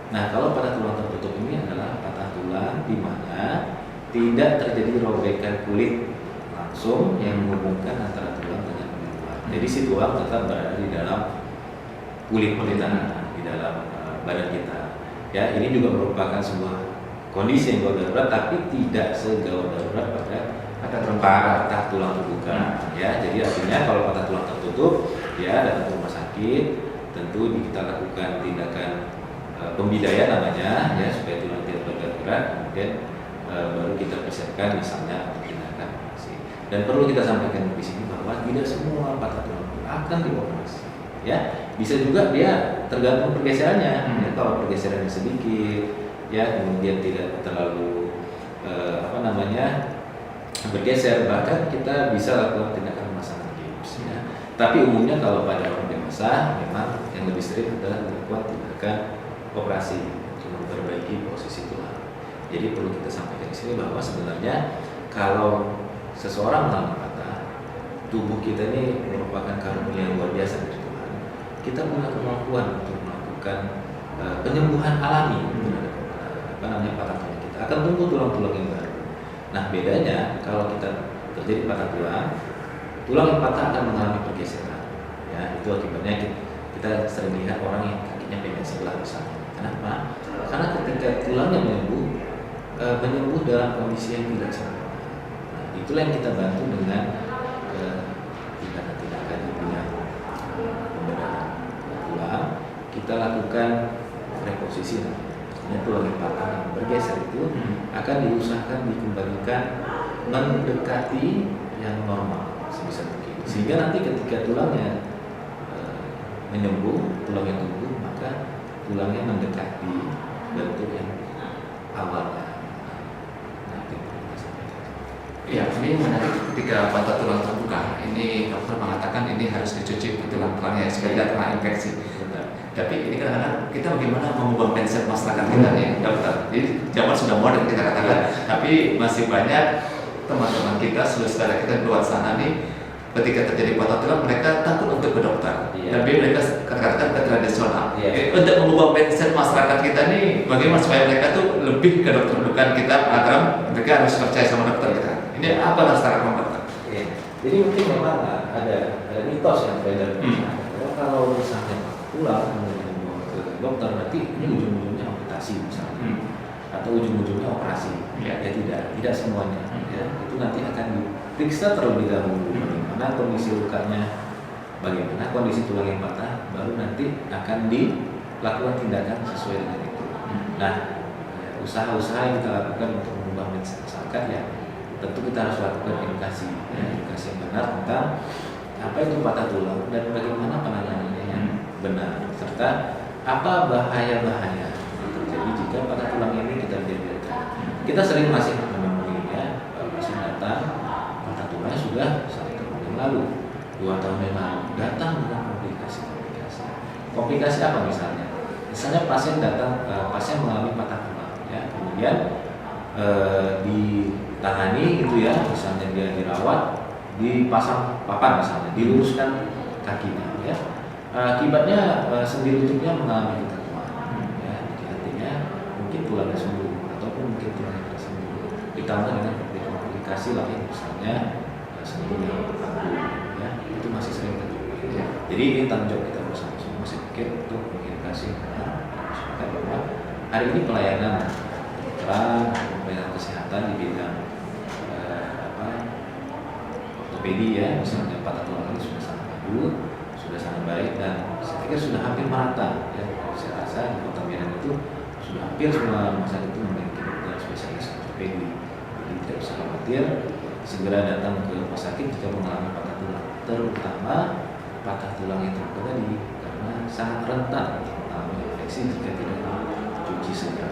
Nah, kalau patah tulang tertutup ini adalah patah tulang di mana tidak terjadi robekan kulit langsung yang menghubungkan antara tulang dengan penyembuhan. Jadi si tulang tetap berada di dalam kulit kita, di dalam badan kita. Ya, ini juga merupakan sebuah kondisi yang gawat darurat, tapi tidak segawat darurat pada patah tulang terbuka. Ya, jadi artinya kalau patah tulang tertutup, ya datang ke rumah sakit, tentu kita lakukan tindakan pembidayaan namanya, ya supaya tulang tidak bergerak, kemudian baru kita persiapkan misalnya untuk tindakan operasi. Dan perlu kita sampaikan di sini bahwa tidak semua patah tulang akan dioperasi. Ya, bisa juga dia tergantung pergeserannya. Ya, kalau pergeserannya sedikit, ya kemudian tidak terlalu bergeser, bahkan kita bisa lakukan tindakan pemasangan gips. Ya. Tapi umumnya kalau pada orang dewasa memang yang lebih sering adalah melakukan tindakan operasi untuk memperbaiki posisi tulang. Jadi perlu kita sampaikan di sini bahwa sebenarnya kalau seseorang mengalami patah, tubuh kita ini merupakan karunia yang luar biasa dari Tuhan. Kita punya kemampuan untuk melakukan penyembuhan alami terhadap patah tulang kita. Akan tumbuh tulang-tulang yang baru. Nah, bedanya kalau kita terjadi patah tulang yang patah akan mengalami pergeseran. Ya, itu akibatnya kita sering lihat orang yang kakinya pendek sebelah misalnya. Kenapa? Karena ketika tulangnya menyembuh dalam kondisi yang tidak sempurna. Nah, itulah yang kita bantu dengan tindakan-tindakan yang pembedahan tulang. Kita lakukan reposisi. Artinya tulang yang patah yang bergeser itu akan diusahakan dikembalikan mendekati yang normal sebisa mungkin. Sehingga nanti ketika tulangnya menyembuh, tulangnya tumbuh, maka tulangnya mendekati bentuk yang awalnya. Ya, ini menarik ketika patah tulang terbuka. Ini dokter mengatakan ini harus dicuci tulang-tulangnya supaya tidak kena infeksi. Tapi ini kadang-kadang kita bagaimana mengubah mindset masyarakat kita nih, dokter. Jadi zaman sudah modern kita katakan, tapi masih banyak teman-teman kita, saudara kita di luar sana nih, ketika terjadi patah tulang mereka takut untuk ke dokter. Tapi mereka katakan ke tradisional. Untuk mengubah mindset masyarakat kita nih, bagaimana supaya mereka tuh lebih ke dokter, bukan kita agar mereka harus percaya sama dokter kita. Ini apa secara dokter? Jadi mungkin memang ada mitos yang beredar. Kalau misalnya tulang kemudian dibawa ke dokter, berarti ini ujung-ujungnya amputasi misalnya, atau ujung-ujungnya operasi. Ya tidak semuanya. Ya, itu nanti akan diperiksa terlebih dahulu bagaimana kondisi lukanya, bagaimana kondisi tulang yang patah, baru nanti akan dilakukan tindakan sesuai dengan itu. Nah, usaha-usaha yang kita lakukan untuk mengubah mindset masyarakat, ya tentu kita harus lakukan edukasi yang benar tentang apa itu patah tulang dan bagaimana penanganannya yang benar, serta apa bahaya-bahaya yang terjadi jika patah tulang ini kita biarkan. Kita sering masih menemui pasien datang patah tulangnya sudah 1 tahun yang lalu, 2 tahun yang lalu, datang dengan komplikasi apa misalnya pasien mengalami patah tulang, ya kemudian ditangani gitu ya, misalnya dia dirawat, dipasang papan misalnya, diluruskan kakinya, ya akibatnya sendi lututnya mengalami kekakuan, ya artinya mungkin tulangnya sembuh ataupun mungkin tulangnya tidak sembuh, ditambah dengan komplikasi lain misalnya sendinya kambuh, ya itu masih sering terjadi. Jadi ini tanggung jawab kita bersama semua, saya pikir, untuk mengedukasi masyarakat bahwa hari ini pelayanan kesehatan di bidang ortopedi, ya misalnya patah tulang ini sudah sangat bagus, sudah sangat baik, dan saya pikir sudah hampir merata, ya saya rasa di Kota Medan itu sudah hampir semua rumah sakit itu memiliki dokter spesialis ortopedi. Jadi tidak usah khawatir, segera datang ke rumah sakit jika mengalami patah tulang, terutama patah tulang yang terbuka tadi, karena sangat rentan untuk mengalami infeksi jika tidak dicuci segera.